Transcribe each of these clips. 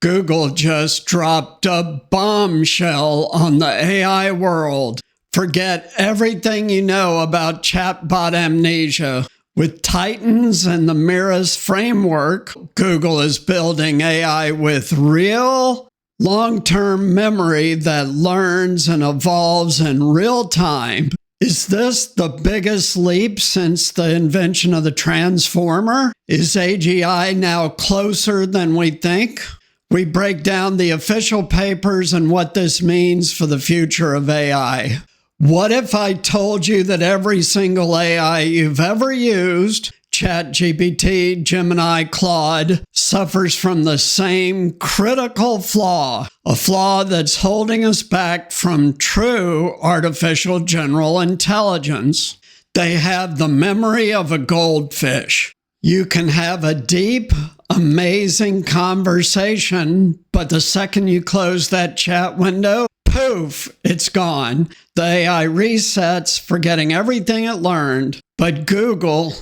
Google just dropped a bombshell on the AI world. Forget everything you know about chatbot amnesia. With Titans and the MIRAS Framework, Google is building AI with real, long-term memory that learns and evolves in real time. Is this the biggest leap since the invention of the transformer? Is AGI now closer than we think? We break down the official papers and what this means for the future of AI. What if I told you that every single AI you've ever used, ChatGPT, Gemini, Claude, suffers from the same critical flaw, a flaw that's holding us back from true artificial general intelligence? They have the memory of a goldfish. You can have a deep, amazing conversation, but the second you close that chat window, poof, it's gone. The AI resets, forgetting everything it learned. But Google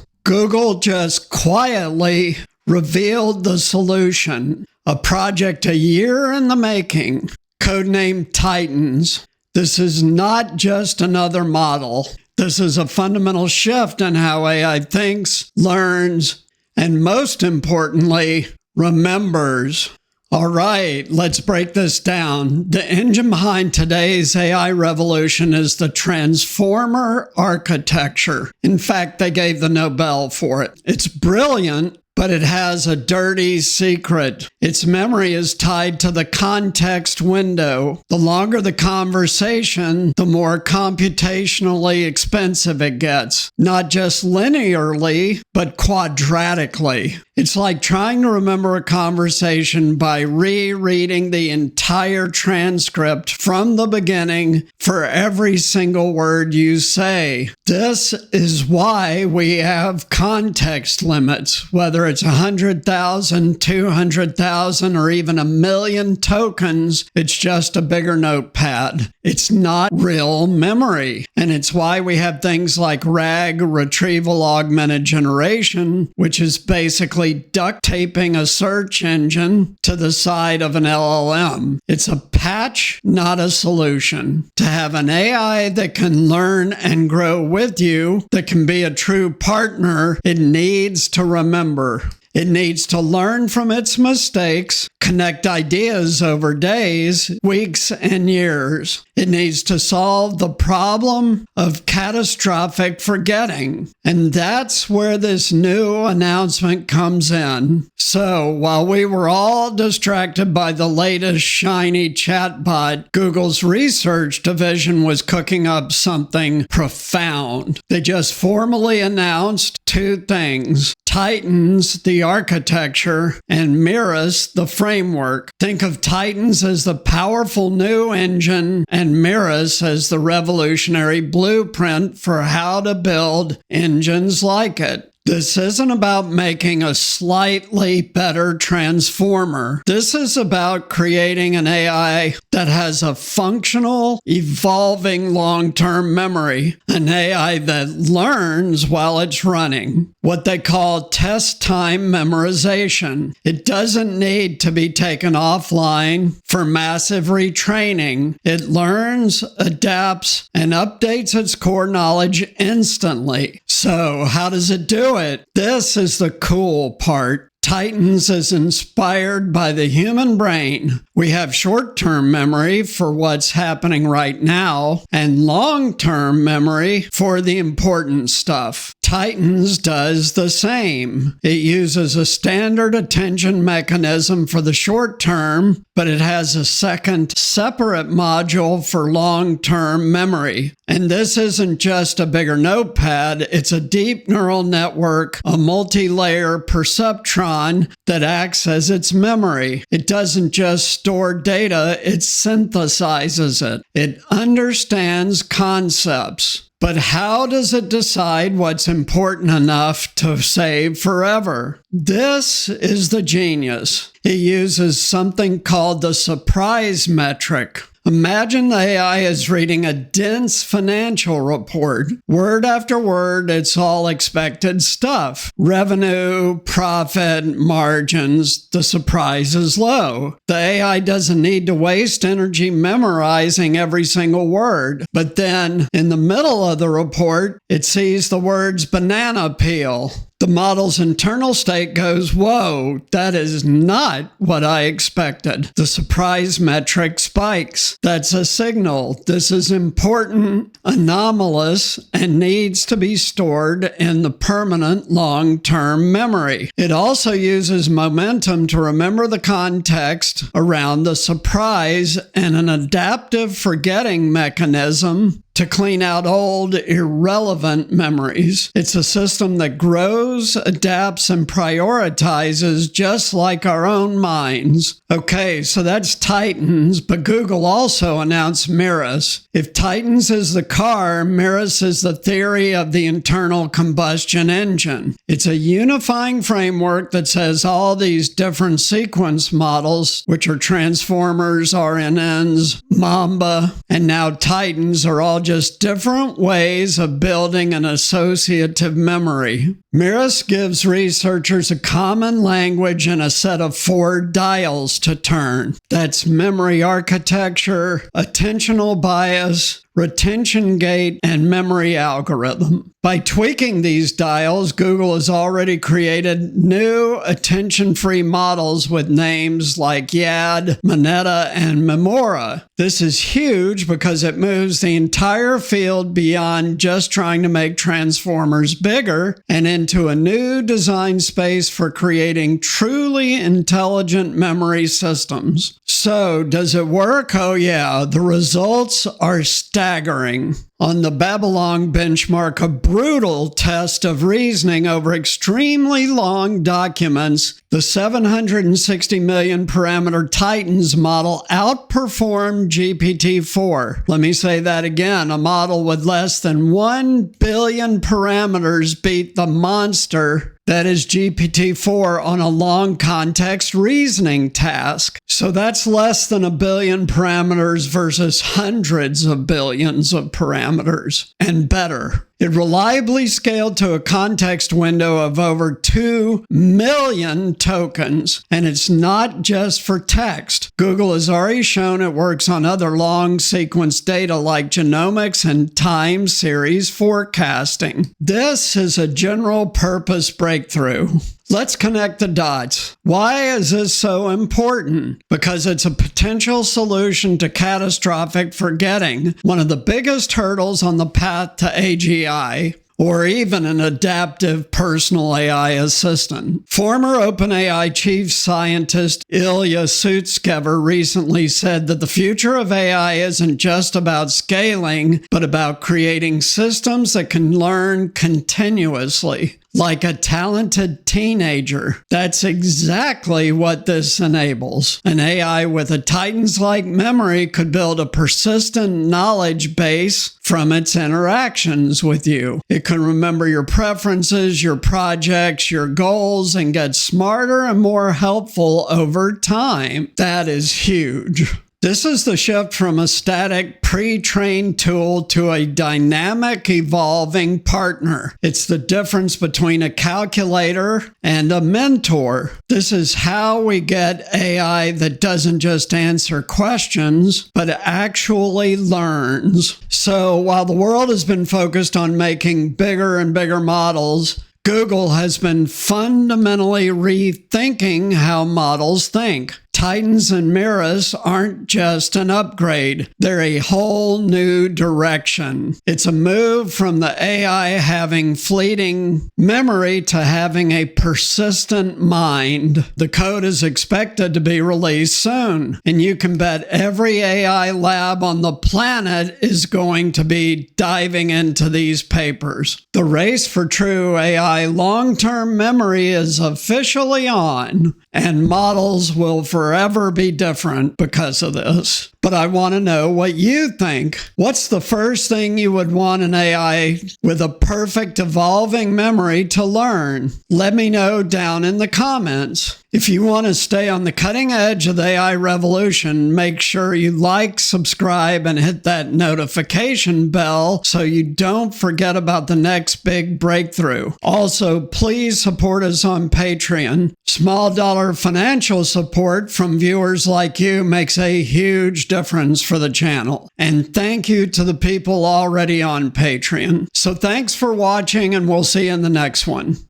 just quietly revealed the solution, a project a year in the making, codenamed Titans. This is not just another model. This is a fundamental shift in how AI thinks, learns, and most importantly, remembers. All right, let's break this down. The engine behind today's AI revolution is the transformer architecture. In fact, they gave the Nobel for it. It's brilliant, but it has a dirty secret. Its memory is tied to the context window. The longer the conversation, the more computationally expensive it gets. Not just linearly, but quadratically. It's like trying to remember a conversation by rereading the entire transcript from the beginning for every single word you say. This is why we have context limits, whether it's 100,000, 200,000, or even 1,000,000 tokens. It's just a bigger notepad. It's not real memory. And it's why we have things like RAG, Retrieval Augmented Generation, which is basically duct taping a search engine to the side of an LLM. It's a patch, not a solution. To have an AI that can learn and grow with you, that can be a true partner, it needs to remember. It needs to learn from its mistakes, connect ideas over days, weeks, and years. It needs to solve the problem of catastrophic forgetting. And that's where this new announcement comes in. So while we were all distracted by the latest shiny chatbot, Google's research division was cooking up something profound. They just formally announced two things: Titans, the architecture, and MIRAS, the framework. Think of Titans as the powerful new engine and MIRAS as the revolutionary blueprint for how to build engines like it. This isn't about making a slightly better transformer. This is about creating an AI that has a functional, evolving long-term memory, an AI that learns while it's running, what they call test time memorization. It doesn't need to be taken offline for massive retraining. It learns, adapts, and updates its core knowledge instantly. So how does it do it? This is the cool part. Titans is inspired by the human brain. We have short-term memory for what's happening right now and long-term memory for the important stuff. Titans does the same. It uses a standard attention mechanism for the short term, but it has a second separate module for long-term memory. And this isn't just a bigger notepad, it's a deep neural network, a multi-layer perceptron that acts as its memory. It doesn't just store data, it synthesizes it. It understands concepts. But how does it decide what's important enough to save forever? This is the genius. It uses something called the surprise metric. Imagine the AI is reading a dense financial report. Word after word, it's all expected stuff. Revenue, profit, margins. The surprise is low. The AI doesn't need to waste energy memorizing every single word. But then, in the middle of the report, it sees the words banana peel. The model's internal state goes, whoa, that is not what I expected. The surprise metric spikes. That's a signal. This is important, anomalous, and needs to be stored in the permanent long-term memory. It also uses momentum to remember the context around the surprise and an adaptive forgetting mechanism to clean out old, irrelevant memories. It's a system that grows, adapts, and prioritizes just like our own minds. Okay, so that's Titans, but Google also announced MIRAS. If Titans is the car, MIRAS is the theory of the internal combustion engine. It's a unifying framework that says all these different sequence models, which are transformers, RNNs, Mamba, and now Titans, are all just different ways of building an associative memory. MIRAS gives researchers a common language and a set of 4 dials to turn. That's memory architecture, attentional bias, retention gate, and memory algorithm. By tweaking these dials, Google has already created new attention-free models with names like YAD, Moneta, and Memora. This is huge because it moves the entire field beyond just trying to make transformers bigger and into a new design space for creating truly intelligent memory systems. So, does it work? Oh yeah, the results are staggering. On the Babylon benchmark, a brutal test of reasoning over extremely long documents, the 760 million parameter Titans model outperformed GPT-4. Let me say that again. A model with less than 1 billion parameters beat the monster that is GPT-4 on a long context reasoning task. So that's less than 1 billion parameters versus hundreds of billions of parameters, and better. It reliably scaled to a context window of over 2 million tokens, and it's not just for text. Google has already shown it works on other long sequence data like genomics and time series forecasting. This is a general purpose breakthrough. Let's connect the dots. Why is this so important? Because it's a potential solution to catastrophic forgetting, one of the biggest hurdles on the path to AGI, or even an adaptive personal AI assistant. Former OpenAI chief scientist Ilya Sutskever recently said that the future of AI isn't just about scaling, but about creating systems that can learn continuously. Like a talented teenager. That's exactly what this enables. An AI with a Titans-like memory could build a persistent knowledge base from its interactions with you. It can remember your preferences, your projects, your goals, and get smarter and more helpful over time. That is huge. This is the shift from a static, pre-trained tool to a dynamic, evolving partner. It's the difference between a calculator and a mentor. This is how we get AI that doesn't just answer questions, but actually learns. So while the world has been focused on making bigger and bigger models, Google has been fundamentally rethinking how models think. Titans and MIRAS aren't just an upgrade. They're a whole new direction. It's a move from the AI having fleeting memory to having a persistent mind. The code is expected to be released soon, and you can bet every AI lab on the planet is going to be diving into these papers. The race for true AI long-term memory is officially on, and models will forever be different because of this. But I want to know what you think. What's the first thing you would want an AI with a perfect evolving memory to learn? Let me know down in the comments. If you want to stay on the cutting edge of the AI revolution, make sure you like, subscribe, and hit that notification bell so you don't forget about the next big breakthrough. Also, please support us on Patreon. Small dollar financial support from viewers like you makes a huge difference for the channel. And thank you to the people already on Patreon. So thanks for watching, and we'll see you in the next one.